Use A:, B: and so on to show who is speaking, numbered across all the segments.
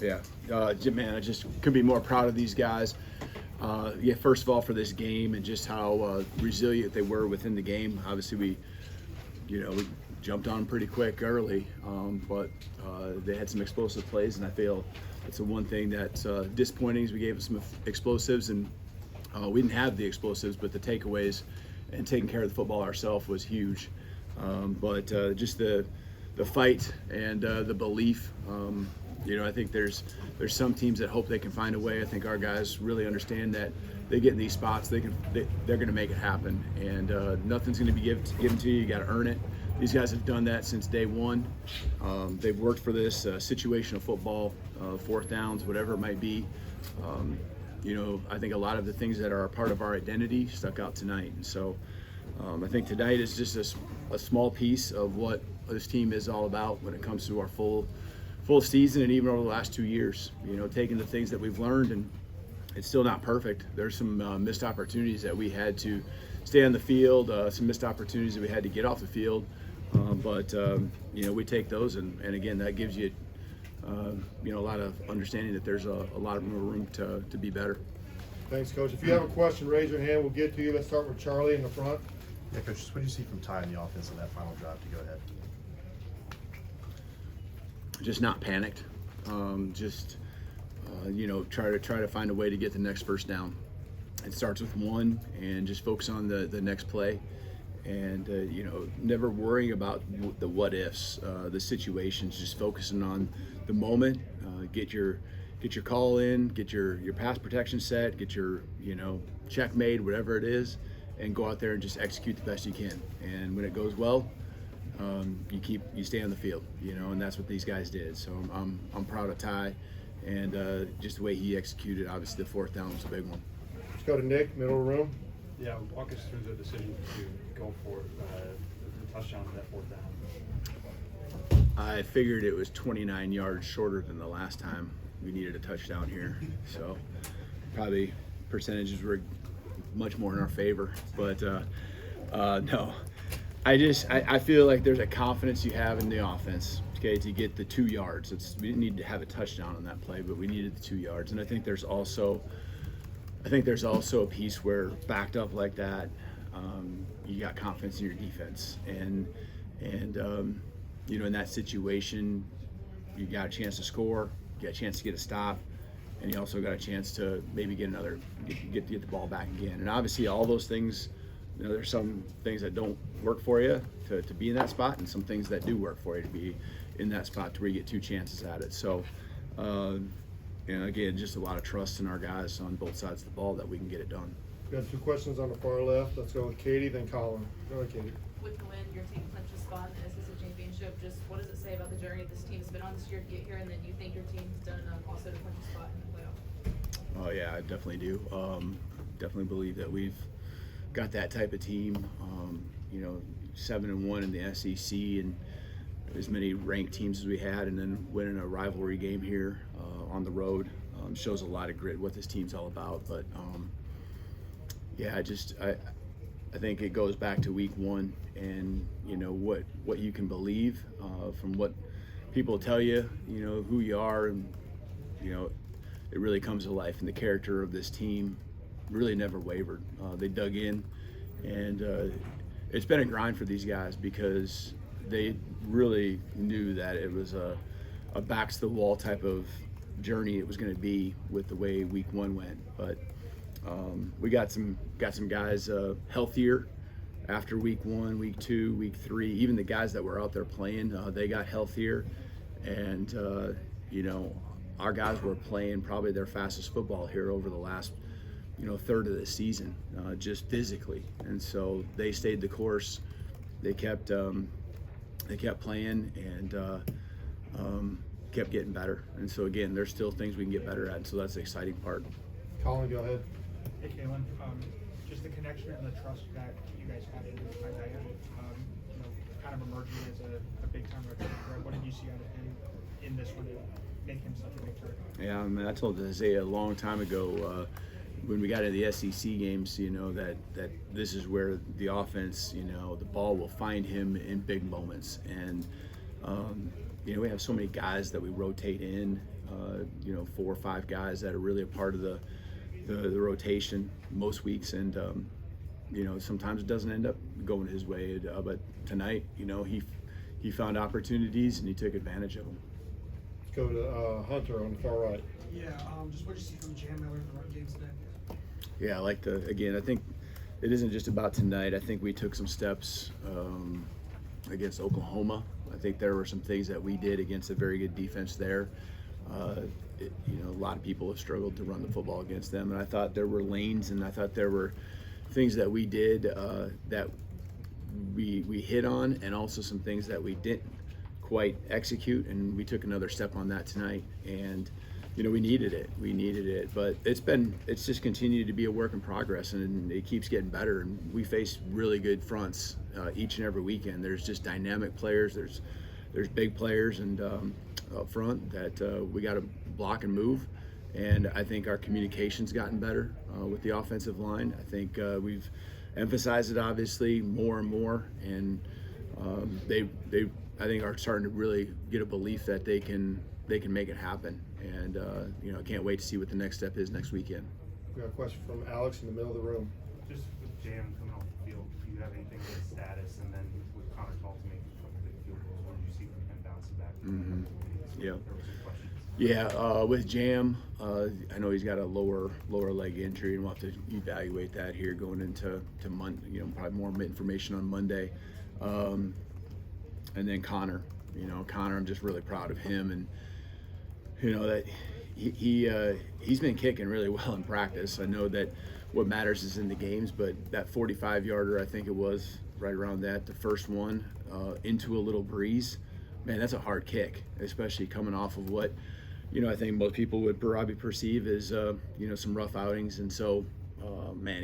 A: Yeah, man, I just couldn't be more proud of these guys. Yeah, first of all for this game and just how resilient they were within the game. Obviously, we jumped on pretty quick early, but they had some explosive plays, and I feel it's the one thing that's disappointing is we gave them some explosives, and we didn't have the explosives, but the takeaways and taking care of the football ourselves was huge. But just the fight and the belief. I think there's some teams that hope they can find a way. I think our guys really understand that they get in these spots, they're going to make it happen, and nothing's going to be given to you. You got to earn it. These guys have done that since day one. They've worked for this situational football, fourth downs, whatever it might be. I think a lot of the things that are a part of our identity stuck out tonight, and so I think tonight is just a small piece of what this team is all about when it comes to our full season and even over the last 2 years. Taking the things that we've learned, and it's still not perfect. There's some missed opportunities that we had to stay on the field, some missed opportunities that we had to get off the field. But we take those, and again, that gives you, a lot of understanding that there's a lot of more room to be better.
B: Thanks, Coach. If you have a question, raise your hand. We'll get to you. Let's start with Charlie in the front.
C: Yeah, Coach, what do you see from Ty in the offense in that final drive to go ahead?
A: Just not panicked. Try to find a way to get the next first down. It starts with one, and just focus on the next play, and never worrying about the what ifs, the situations. Just focusing on the moment. Get your call in, get your pass protection set, get your check made, whatever it is, and go out there and just execute the best you can. And when it goes well, you stay on the field, and that's what these guys did. So I'm proud of Ty, and just the way he executed. Obviously, the fourth down was a big one.
B: Let's go to Nick, middle of the room.
D: Yeah, walk us through the decision to go for the touchdown on that fourth down.
A: I figured it was 29 yards shorter than the last time we needed a touchdown here, so probably percentages were much more in our favor. But no. I feel like there's a confidence you have in the offense, okay, to get the 2 yards. We didn't need to have a touchdown on that play, but we needed the 2 yards. And I think there's also a piece where backed up like that, you got confidence in your defense, and in that situation, you got a chance to score, you got a chance to get a stop, and you also got a chance to maybe get the ball back again. And obviously, all those things. There's some things that don't work for you to be in that spot, and some things that do work for you to be in that spot to where you get 2 chances at it. So, again, just a lot of trust in our guys on both sides of the ball that we can get it done.
B: We got 2 questions on the far left. Let's go with Katie, then Colin. Go ahead, Katie.
E: With the win, your team clinched a spot in the SEC championship. Just what does it say about the journey this team's been on this year to get here, and then you think your team's done enough also to clinch a spot in the playoff?
A: Oh yeah, I definitely do. Definitely believe that we've got that type of team. 7-1 in the SEC, and as many ranked teams as we had, and then winning a rivalry game here on the road shows a lot of grit, what this team's all about. But I think it goes back to week 1, and what you can believe from what people tell you, who you are, and it really comes to life. And the character of this team really never wavered. They dug in, and it's been a grind for these guys because they really knew that it was a backs to the wall type of journey it was going to be with the way week 1 went. But we got some guys healthier after week 1, week 2, week 3. Even the guys that were out there playing, they got healthier, and our guys were playing probably their fastest football here over the last third of the season, just physically. And so they stayed the course. They kept playing, and kept getting better. And so again, there's still things we can get better at, and so that's the exciting part.
B: Colin, go ahead.
F: Hey, Kalen, just the connection and the trust that you guys had in Isaiah, kind of emerging as a big-time recruiter. What did you see out of him in this one to make him such a big threat?
A: Yeah, I mean, I told Isaiah a long time ago when we got into the SEC games, that this is where the offense, the ball will find him in big moments. And we have so many guys that we rotate in you know, 4 or 5 guys that are really a part of the rotation most weeks, and you know, sometimes it doesn't end up going his way. But tonight, you know, he found opportunities and he took advantage of them.
B: Let's go to Hunter on the far right.
G: Yeah, just what did you see from Jam Miller in the run game today?
A: Yeah, I like again, I think it isn't just about tonight. I think we took some steps against Oklahoma. I think there were some things that we did against a very good defense there. You know, a lot of people have struggled to run the football against them, and I thought there were lanes, and I thought there were things that we did that we hit on, and also some things that we didn't quite execute, and we took another step on that tonight. And you know, we needed it, but it's just continued to be a work in progress, and it keeps getting better. And we face really good fronts each and every weekend. There's just dynamic players. There's big players, and up front that we got to block and move. And I think our communication's gotten better with the offensive line. I think we've emphasized it obviously more and more, and they I think are starting to really get a belief that they can make it happen. And you know, I can't wait to see what the next step is next weekend.
B: We got a question from Alex in the middle of the room.
D: Just with Jam coming off the field, do you have anything with his status? And then with Connor Dalton making a couple big field goals, what did you see from him bouncing back?
A: Yeah.
D: There were some questions.
A: Yeah, with Jam, I know he's got a lower leg injury, and we'll have to evaluate that here going into Monday. You know, probably more information on Monday. And then Connor, you know, I'm just really proud of him, and you know that he's been kicking really well in practice. I know that what matters is in the games, but that 45-yarder, I think it was right around that, the first one into a little breeze, man, that's a hard kick, especially coming off of what, you know, I think most people would probably perceive as you know, some rough outings. And so man,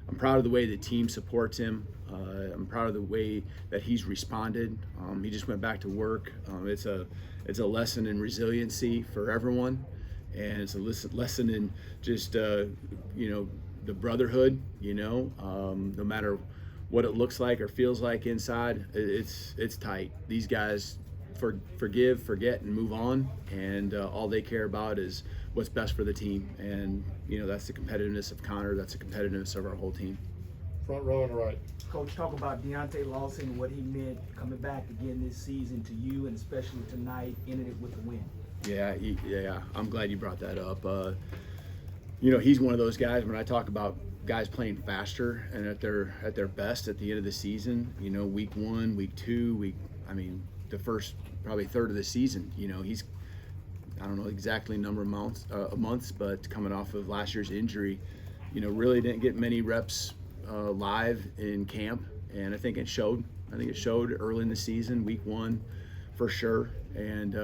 A: I'm proud of the way the team supports him. I'm proud of the way that he's responded. He just went back to work. It's a lesson in resiliency for everyone, and it's a lesson in just you know, the brotherhood. You know, no matter what it looks like or feels like inside, it's tight. These guys forgive, forget, and move on, and all they care about is what's best for the team. And you know, that's the competitiveness of Connor. That's the competitiveness of our whole team.
B: Front row on the right.
H: Coach, talk about Deontay Lawson, what he meant coming back again this season to you, and especially tonight, ending it with a win.
A: Yeah, I'm glad you brought that up. You know, he's one of those guys, when I talk about guys playing faster and at their best at the end of the season, you know, week 1, week 2, the first probably third of the season, you know, he's, I don't know exactly number of months, but coming off of last year's injury, you know, really didn't get many reps live in camp, and I think it showed. I think it showed early in the season, week 1 for sure. And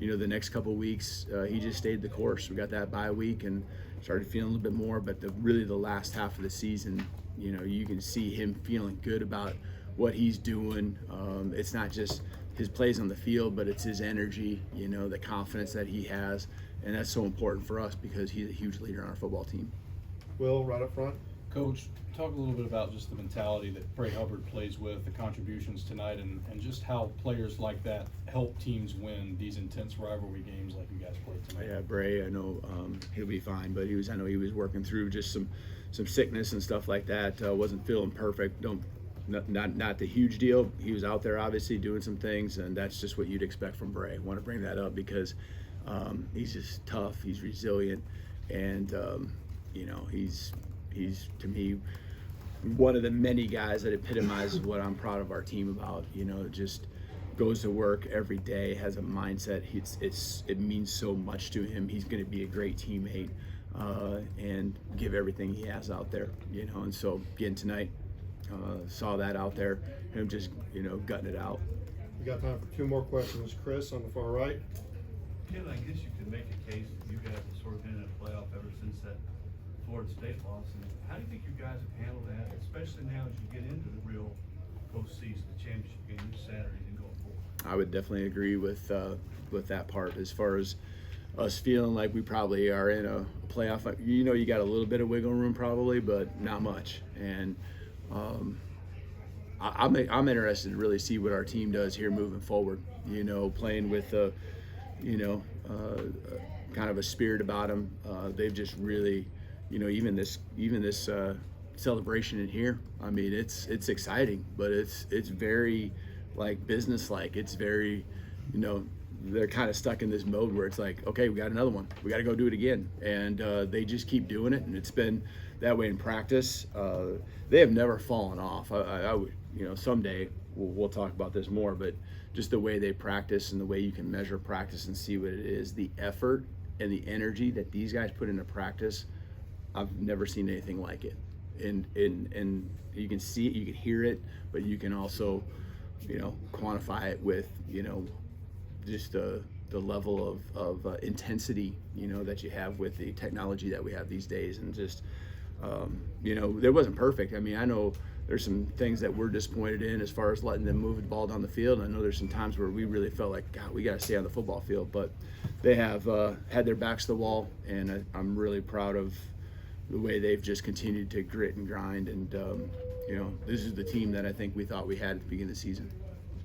A: you know, the next couple of weeks he just stayed the course. We got that bye week and started feeling a little bit more, but really the last half of the season, you know, you can see him feeling good about what he's doing. It's not just his plays on the field, but it's his energy, you know, the confidence that he has, and that's so important for us because he's a huge leader on our football team.
B: Will, right up front.
I: Coach, talk a little bit about just the mentality that Bray Hubbard plays with, the contributions tonight, and just how players like that help teams win these intense rivalry games like you guys played tonight.
A: Yeah, Bray, I know he'll be fine, but I know he was working through just some sickness and stuff like that. Wasn't feeling perfect. Not the huge deal. He was out there obviously doing some things, and that's just what you'd expect from Bray. I want to bring that up because he's just tough. He's resilient, and you know, he's to me one of the many guys that epitomizes what I'm proud of our team about. You know, just goes to work every day, has a mindset. It means so much to him. He's going to be a great teammate and give everything he has out there. You know, and so again tonight, saw that out there, him just, you know, gutting it out.
B: We got time for 2 more questions. Chris on the far right.
J: Ken, I guess you could make a case that you guys have sort of been in a playoff ever since that Florida State loss. And how do you think you guys have handled that, especially now as you get into the real postseason, the championship game this Saturday and going forward?
A: I would definitely agree with that part as far as us feeling like we probably are in a playoff. You know, you got a little bit of wiggle room probably, but not much. And I'm interested to really see what our team does here moving forward. You know, playing with you know, kind of a spirit about them. They've just really, even this celebration in here. I mean, it's exciting, but it's very like business-like. It's very, they're kind of stuck in this mode where it's like, okay, we got another one. We got to go do it again, and they just keep doing it, and it's been that way in practice. They have never fallen off. I would, someday we'll talk about this more, but just the way they practice and the way you can measure practice and see what it is, the effort and the energy that these guys put into practice, I've never seen anything like it. And you can see it, you can hear it, but you can also, quantify it with, just the level of intensity, that you have with the technology that we have these days. And just, there wasn't perfect. I mean, I know there's some things that we're disappointed in as far as letting them move the ball down the field. I know there's some times where we really felt like, God, we got to stay on the football field, but they have had their backs to the wall, and I'm really proud of the way they've just continued to grit and grind. And, this is the team that I think we thought we had at the beginning of the season.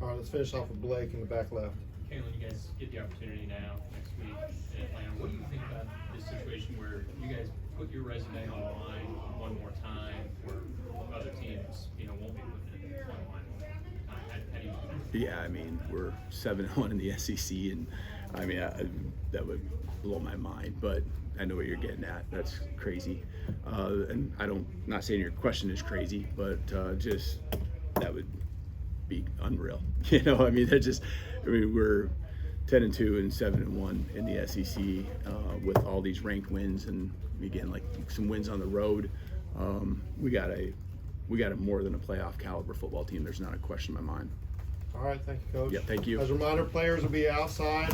B: All right, let's finish off with Blake in the back left.
K: Kalen, you guys get the opportunity now next week in Atlanta. What do you think about this situation where you guys put your resume on the line one more time, where other teams, won't be putting it on the line one more time? How do you?
A: Yeah, I mean, we're 7-1 in the SEC, and I mean, that would blow my mind, but I know what you're getting at. That's crazy. And not saying your question is crazy, but just that would be unreal. I mean, we're 10-2 and 7-1 in the SEC with all these ranked wins, and again, like some wins on the road. We got a more than a playoff caliber football team. There's not a question in my mind.
B: All right, thank you, Coach.
A: Yeah, thank you.
B: As a reminder, players will be outside.